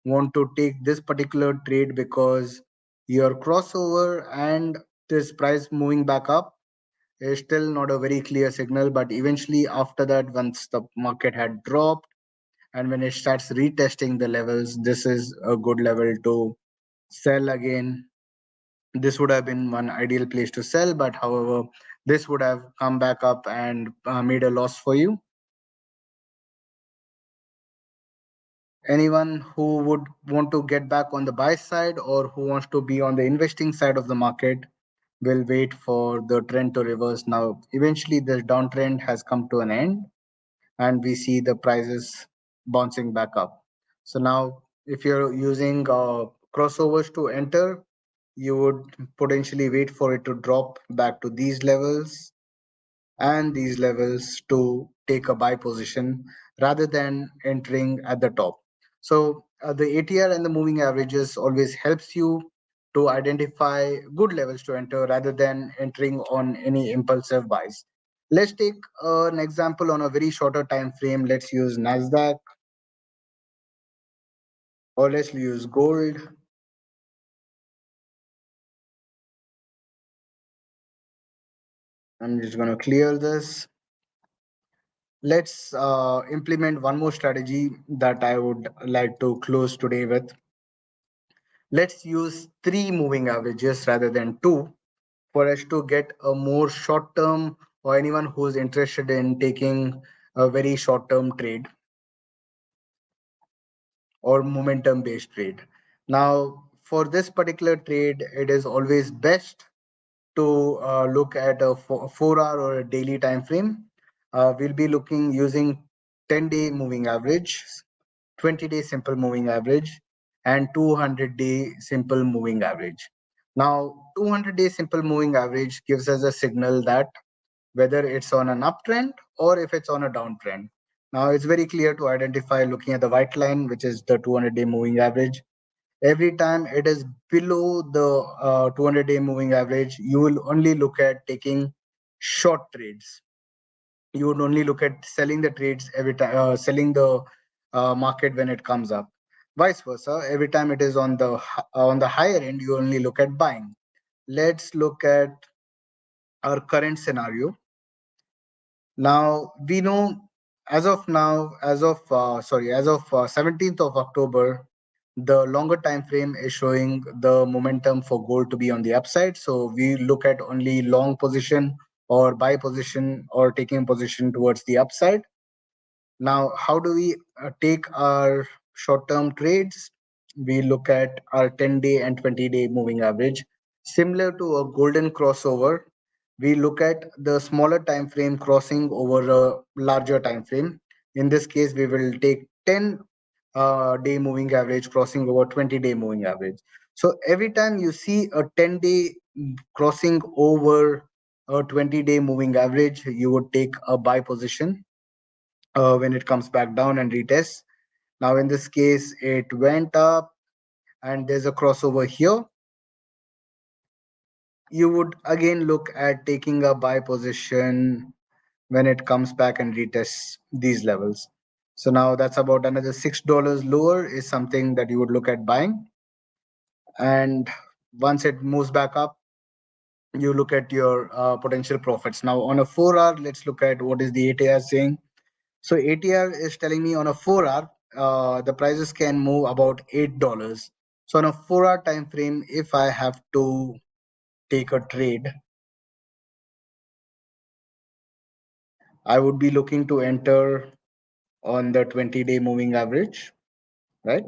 want to take this particular trade because your crossover and this price moving back up is still not a very clear signal. But eventually, after that, once the market had dropped and when it starts retesting the levels, this is a good level to sell again. This would have been one ideal place to sell, but however, this would have come back up and made a loss for you. Anyone who would want to get back on the buy side or who wants to be on the investing side of the market will wait for the trend to reverse. Now, eventually, this downtrend has come to an end, and we see the prices bouncing back up. So now, if you're using crossovers to enter, you would potentially wait for it to drop back to these levels. and these levels to take a buy position rather than entering at the top. So the ATR and the moving averages always helps you to identify good levels to enter rather than entering on any impulsive buys. Let's take an example on a very shorter time frame. Let's use Nasdaq, or let's use gold. I'm just going to clear this. Let's implement one more strategy that I would like to close today with. Let's use three moving averages rather than two for us to get a more short term, or anyone who's interested in taking a very short term trade or momentum based trade. Now, for this particular trade, it is always best to look at a 4 hour or a daily time frame. We'll be looking using 10-day moving average, 20-day simple moving average, and 200-day simple moving average. Now, 200-day simple moving average gives us a signal that whether it's on an uptrend or if it's on a downtrend. Now, it's very clear to identify looking at the white line, which is the 200-day moving average. Every time it is below the 200-day moving average, you will only look at taking short trades. You would only look at selling the trades every time, selling the market when it comes up. Vice versa, every time it is on the higher end, you only look at buying. Let's look at our current scenario. Now we know, as of now, as of 17th of October, the longer time frame is showing the momentum for gold to be on the upside. So we look at only long position or buy position or taking position towards the upside. Now, how do we take our short-term trades? We look at our 10-day and 20-day moving average. Similar to a golden crossover, we look at the smaller time frame crossing over a larger time frame. In this case, we will take 10 day moving average crossing over 20-day moving average. So every time you see a 10-day crossing over a 20-day moving average, you would take a buy position when it comes back down and retests. Now, in this case, it went up and there's a crossover here. You would again look at taking a buy position when it comes back and retests these levels. So now that's about another $6 lower is something that you would look at buying. And once it moves back up, you look at your potential profits. Now on a 4 hour, let's look at what is the ATR saying. So ATR is telling me on a 4 hour, the prices can move about $8. So on a 4 hour time frame, if I have to take a trade, I would be looking to enter on the 20-day moving average, right?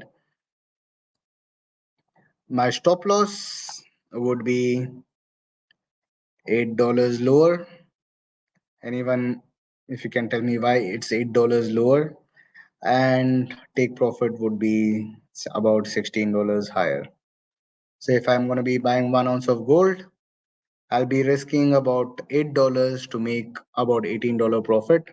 My stop loss would be $8 lower. Anyone, if you can tell me why it's $8 lower, and take profit would be about $16 higher. So if I'm going to be buying 1 ounce of gold, I'll be risking about $8 to make about $18 profit.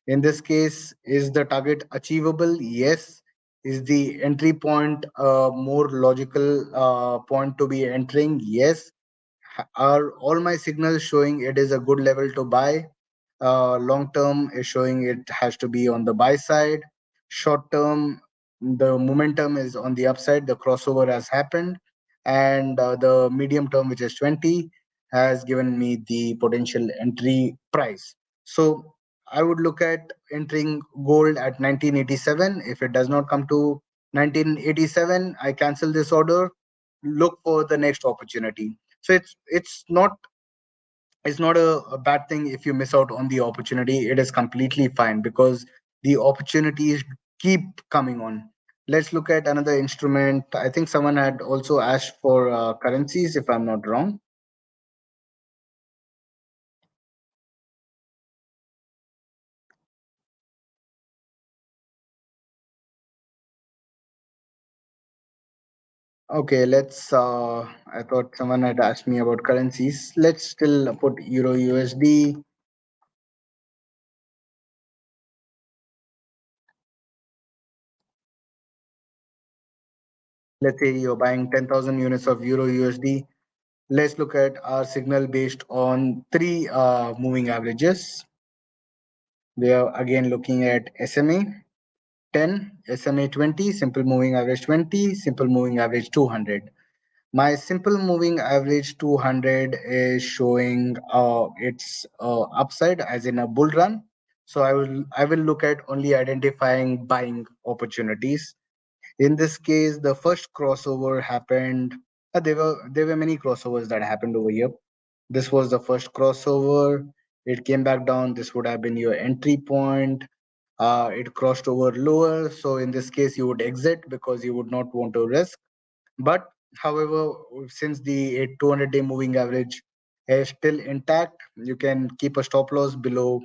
In this case, is the target achievable? Yes. Is the entry point a more logical point to be entering? Yes. Are all my signals showing it is a good level to buy? Long term is showing it has to be on the buy side. Short term, the momentum is on the upside. The crossover has happened, and the medium term, which is 20, has given me the potential entry price. So I would look at entering gold at 1987. If it does not come to 1987, I cancel this order. Look for the next opportunity. So it's not a bad thing if you miss out on the opportunity. It is completely fine because the opportunities keep coming on. Let's look at another instrument. I think someone had also asked for currencies, if I'm not wrong. Okay, let's I thought someone had asked me about currencies. Let's still put euro USD. Let's say you're buying 10,000 units of Euro USD. Let's look at our signal based on three moving averages. We are again looking at SMA 10, SMA 20, simple moving average 20, simple moving average 200. My simple moving average 200 is showing its upside as in a bull run. So I will look at only identifying buying opportunities. In this case, the first crossover happened. There were many crossovers that happened over here. This was the first crossover. It came back down. This would have been your entry point. It crossed over lower. So in this case, you would exit because you would not want to risk. But however, since the 200-day moving average is still intact, you can keep a stop loss below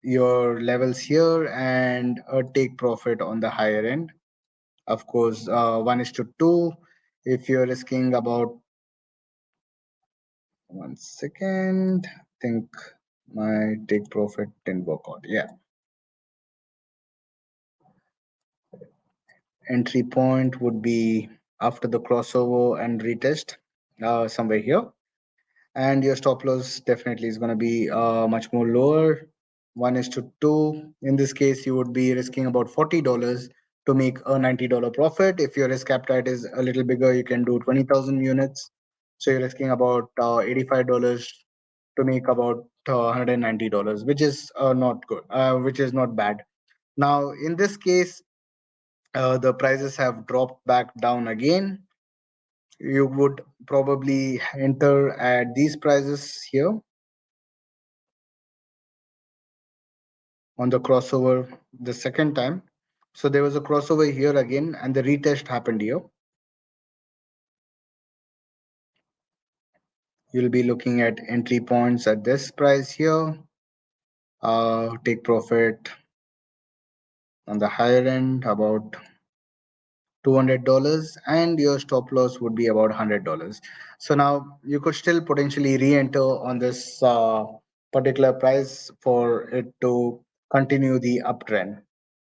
your levels here and take profit on the higher end. Of course, 1:2. If you're risking about 1 second, I think my take profit didn't work out. Yeah, entry point would be after the crossover and retest somewhere here. And your stop loss definitely is going to be much more lower. 1:2. In this case, you would be risking about $40 to make a $90 profit. If your risk appetite is a little bigger, you can do 20,000 units. So you're risking about $85 to make about $190, which is not good, which is not bad. Now, in this case, the prices have dropped back down again. You would probably enter at these prices here on the crossover the second time. So there was a crossover here again, and the retest happened here. You'll be looking at entry points at this price here. Take profit on the higher end about $200, and your stop loss would be about $100. So now you could still potentially re-enter on this particular price for it to continue the uptrend.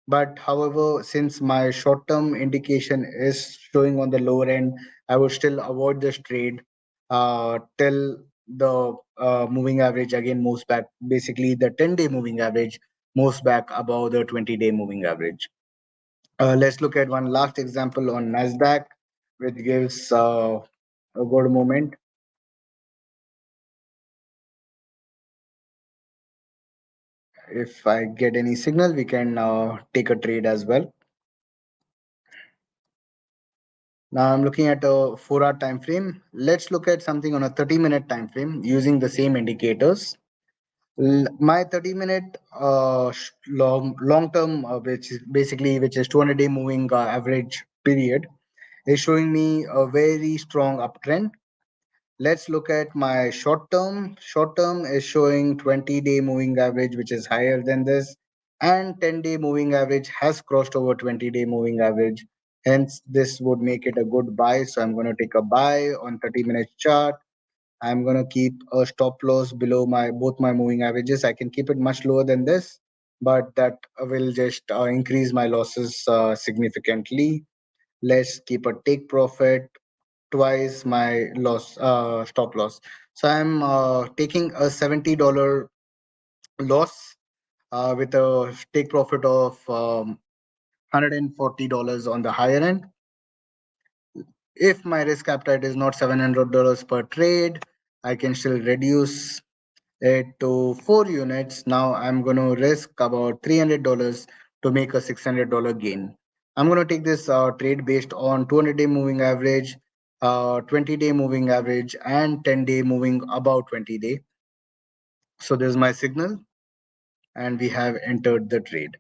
But however, since my short-term indication is showing on the lower end, I would still avoid this trade till the moving average again moves back. Basically, the 10-day moving average moves back above the 20-day moving average. Let's look at one last example on Nasdaq, which gives a good moment. If I get any signal, we can take a trade as well. Now I'm looking at a 4-hour time frame. Let's look at something on a 30-minute time frame using the same indicators. My 30-minute long term, which is basically which is 200-day moving average period, is showing me a very strong uptrend. Let's look at my short term. Short term is showing 20-day moving average, which is higher than this, and 10-day moving average has crossed over 20-day moving average. Hence, this would make it a good buy. So I'm going to take a buy on 30-minute chart. I'm going to keep a stop loss below my both my moving averages. I can keep it much lower than this, but that will just increase my losses significantly. Let's keep a take profit twice my stop loss. So I'm taking a $70 loss with a take profit of $140 on the higher end. If my risk appetite is not $700 per trade, I can still reduce it to 4 units. Now I'm going to risk about $300 to make a $600 gain. I'm going to take this trade based on 200-day moving average, 20-day moving average, and 10-day moving about 20-day. So there's my signal, and we have entered the trade.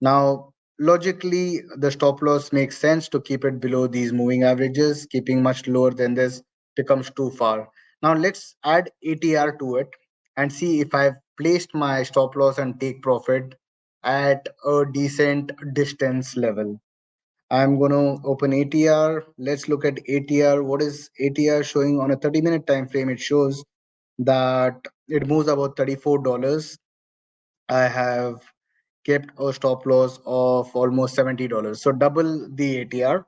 Now, logically, the stop loss makes sense to keep it below these moving averages. Keeping much lower than this becomes too far. Now, let's add ATR to it and see if I've placed my stop loss and take profit at a decent distance level. I'm going to open ATR. Let's look at ATR. What is ATR showing on a 30-minute time frame? It shows that it moves about $34. I have kept a stop loss of almost $70. So double the ATR.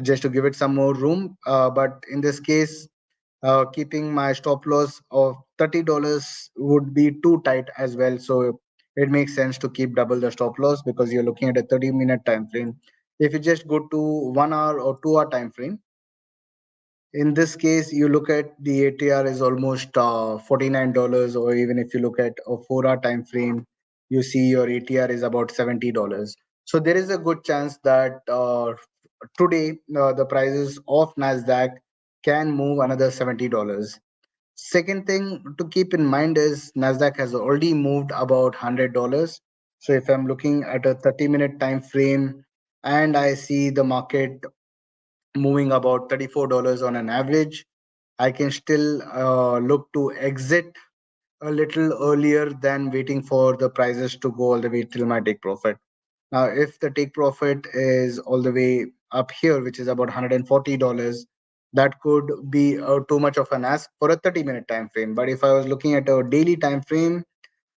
just to give it some more room. But in this case, keeping my stop loss of $30 would be too tight as well. So it makes sense to keep double the stop loss because you're looking at a 30-minute time frame. If you just go to 1 hour or 2 hour time frame, in this case, you look at the ATR is almost $49, or even if you look at a 4 hour time frame, you see your ATR is about $70. So there is a good chance that today the prices of Nasdaq can move another $70. Second thing to keep in mind is Nasdaq has already moved about $100. So if I'm looking at a 30-minute time frame and I see the market moving about $34 on an average, I can still look to exit a little earlier than waiting for the prices to go all the way till my take profit. Now, if the take profit is all the way up here, which is about $140, that could be too much of an ask for a 30-minute time frame. But if I was looking at a daily time frame,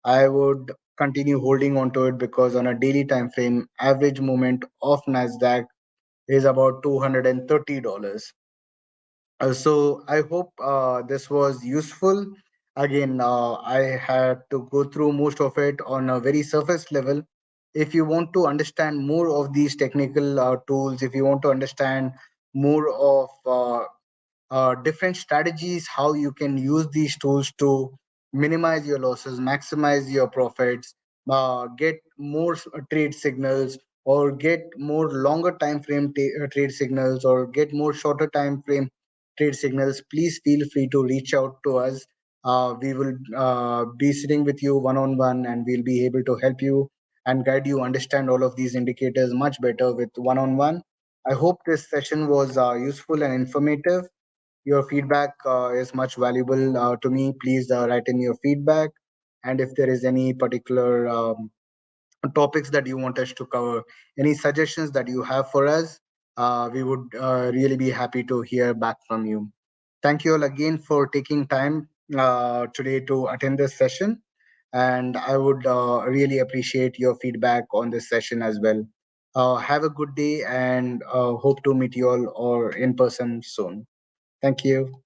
I would continue holding on to it because on a daily time frame, average movement of Nasdaq is about $230. So I hope this was useful. Again, I had to go through most of it on a very surface level. If you want to understand more of these technical tools, if you want to understand more of different strategies, how you can use these tools to minimize your losses, maximize your profits, get more trade signals, or get more longer time frame trade signals, or get more shorter time frame trade signals, please feel free to reach out to us. We will be sitting with you one on one, and we'll be able to help you and guide you understand all of these indicators much better with one on one. I hope this session was useful and informative. Your feedback is much valuable to me. Please write in your feedback. And if there is any particular topics that you want us to cover, any suggestions that you have for us, we would really be happy to hear back from you. Thank you all again for taking time today to attend this session. And I would really appreciate your feedback on this session as well. Have a good day and hope to meet you all or in person soon. Thank you.